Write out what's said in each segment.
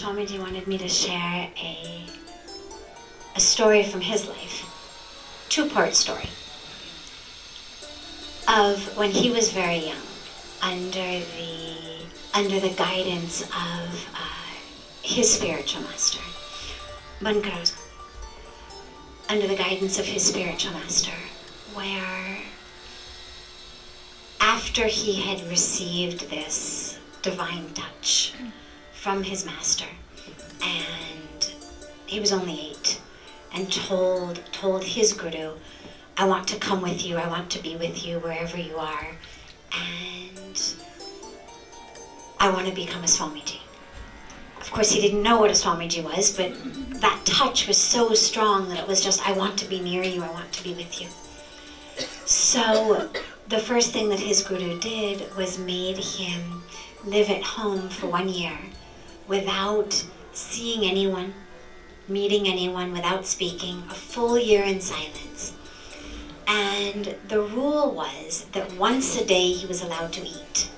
Swamiji wanted me to share a story from his life, two-part story, of when he was very young, under the guidance of his spiritual master, Bankarosa, under the guidance of his spiritual master, where after he had received this divine touch from his master, and he was only 8, and told his guru, I want to come with you, I want to be with you wherever you are, and I want to become a Swamiji. Of course, he didn't know what a Swamiji was, but that touch was so strong that it was just, I want to be near you, I want to be with you. So the first thing that his guru did was made him live at home for 1 year without seeing anyone, meeting anyone, without speaking, a full year in silence. And the rule was that once a day he was allowed to eat.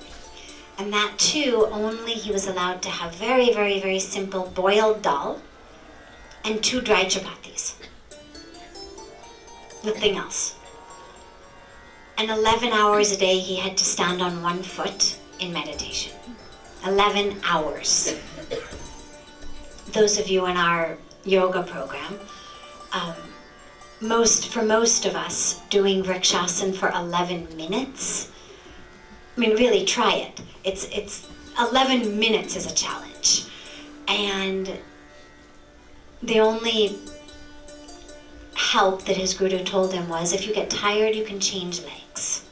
And that too, only he was allowed to have very, very, very simple boiled dal and 2 dry chapatis. Nothing else. And 11 hours a day he had to stand on 1 foot in meditation. 11 hours. Those of you in our yoga program, for most of us, doing Vrikshasana for 11 minutes, I mean, really try it. It's 11 minutes is a challenge. And the only help that his guru told him was, if you get tired, you can change legs.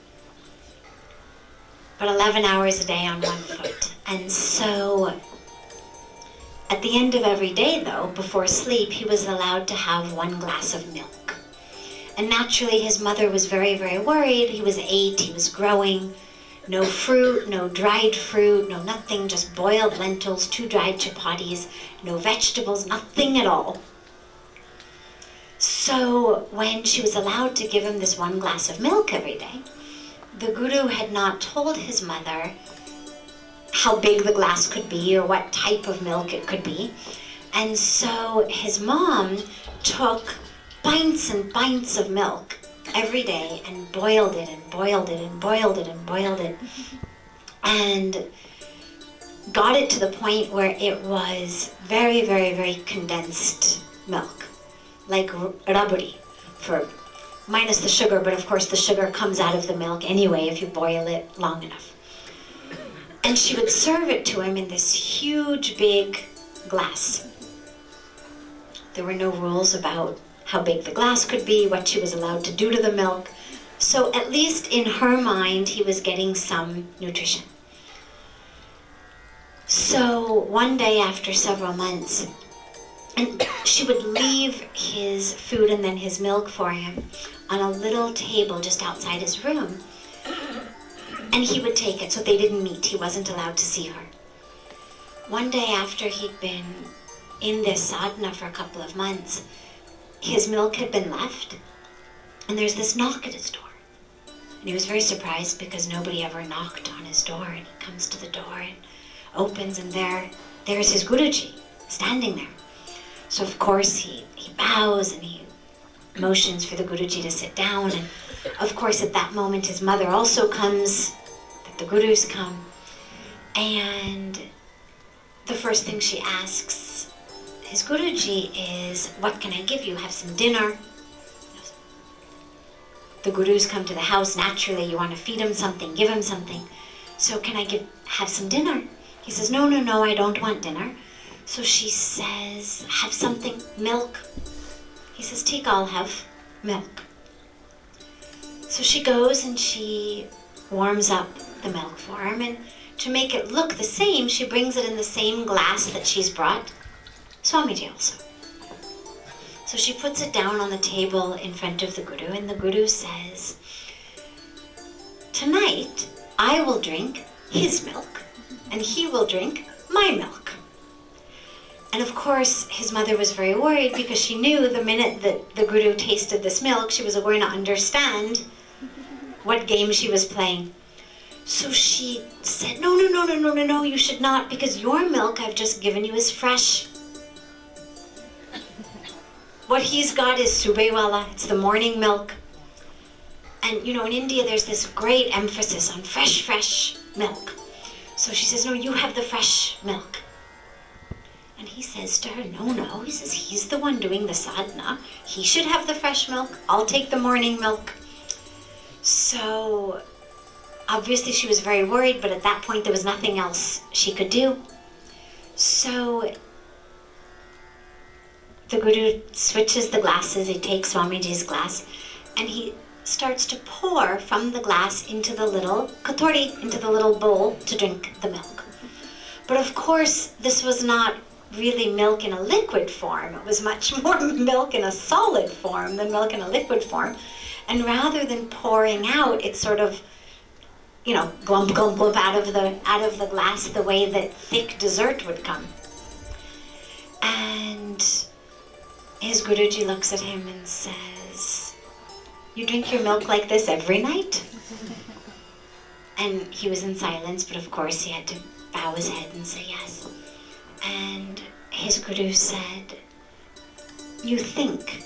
But 11 hours a day on 1 foot. And so at the end of every day, though, before sleep, he was allowed to have 1 glass of milk. And naturally, his mother was very, very worried. He was 8, he was growing. No fruit, no dried fruit, no nothing, just boiled lentils, 2 dried chapatis, no vegetables, nothing at all. So when she was allowed to give him this 1 glass of milk every day, the guru had not told his mother how big the glass could be or what type of milk it could be. And so his mom took pints and pints of milk every day and boiled it and boiled it and boiled it and boiled it, and got it to the point where it was very, very, very condensed milk, like rabdi, for minus the sugar, but of course the sugar comes out of the milk anyway if you boil it long enough. And she would serve it to him in this huge big glass. There were no rules about how big the glass could be, what she was allowed to do to the milk. So at least in her mind, he was getting some nutrition. So one day after several months, and she would leave his food and then his milk for him on a little table just outside his room. And he would take it, so they didn't meet. He wasn't allowed to see her. One day after he'd been in this sadhana for a couple of months, his milk had been left, and there's this knock at his door. And he was very surprised because nobody ever knocked on his door, and he comes to the door and opens, and there's his Guruji standing there. So of course he bows and he motions for the Guruji to sit down, and of course at that moment his mother also comes, that the Gurus come, and the first thing she asks his Guruji is, what can I give you? Have some dinner? The Gurus come to the house, naturally you want to feed him something, give him something. So can I have some dinner? He says, no, I don't want dinner. So she says, have something, milk. He says, Tika, I'll have milk. So she goes and she warms up the milk for him, and to make it look the same, she brings it in the same glass that she's brought Swamiji also. So she puts it down on the table in front of the Guru, and the Guru says, tonight I will drink his milk and he will drink my milk. And of course his mother was very worried because she knew the minute that the Guru tasted this milk, she was going to understand what game she was playing. So she said, no, you should not, because your milk I've just given you is fresh. What he's got is subewala, it's the morning milk. And in India there's this great emphasis on fresh milk. So she says, no, you have the fresh milk. And he says to her, no, he says, he's the one doing the sadhana. He should have the fresh milk. I'll take the morning milk. So obviously she was very worried, but at that point there was nothing else she could do. So the Guru switches the glasses. He takes Swamiji's glass and he starts to pour from the glass into the little katori, into the little bowl to drink the milk. But of course, this was not really milk in a liquid form. It was much more milk in a solid form than milk in a liquid form. And rather than pouring out, it sort of, glump, glump, glump out of the glass the way that thick dessert would come. And his Guruji looks at him and says, you drink your milk like this every night? And he was in silence, but of course he had to bow his head and say yes. And his Guru said, you think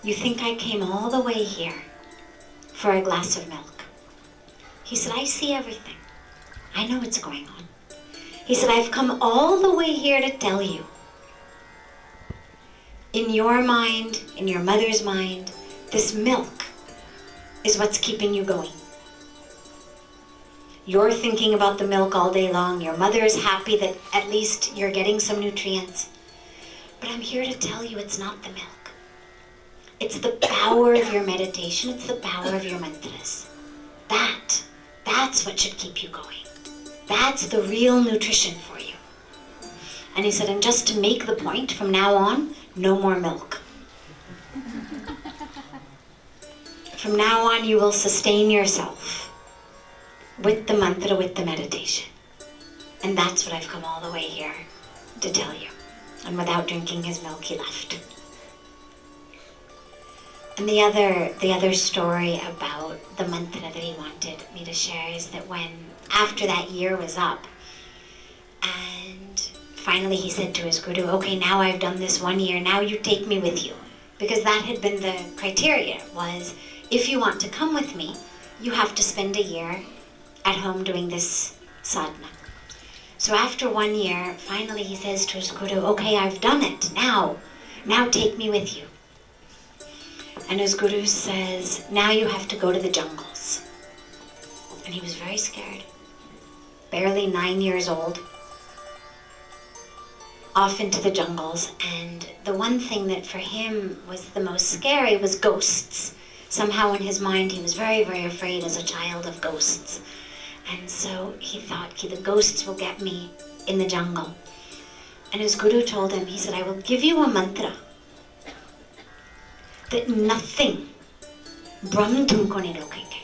I came all the way here for a glass of milk? He said, I see everything. I know what's going on. He said, I've come all the way here to tell you. In your mind, in your mother's mind, this milk is what's keeping you going. You're thinking about the milk all day long. Your mother is happy that at least you're getting some nutrients. But I'm here to tell you it's not the milk. It's the power of your meditation. It's the power of your mantras. That's what should keep you going. That's the real nutrition for you. And he said, and just to make the point, from now on, no more milk. From now on, you will sustain yourself with the mantra, with the meditation. And that's what I've come all the way here to tell you. And without drinking his milk, he left. And the other story about the mantra that he wanted me to share is that when, after that year was up, and finally he said to his Guru, okay, now I've done this 1 year, now you take me with you. Because that had been the criteria, was if you want to come with me, you have to spend a year at home doing this sadhana. So after 1 year, finally he says to his Guru, okay, I've done it, now take me with you. And his Guru says, now you have to go to the jungles. And he was very scared, barely 9 years old, off into the jungles. And the one thing that for him was the most scary was ghosts. Somehow in his mind he was very, very afraid as a child of ghosts. And so he thought, the ghosts will get me in the jungle. And his Guru told him, he said, I will give you a mantra that nothing, Brahm tumko nahi rokenge.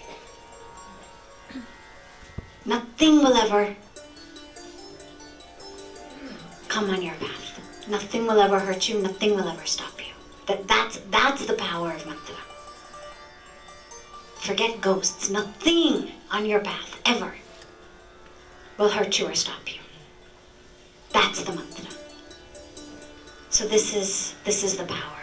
Nothing will ever come on your path. Nothing will ever hurt you, nothing will ever stop you. That's the power of mantra. Forget ghosts, nothing on your path ever will hurt you or stop you. That's the mantra. So this is the power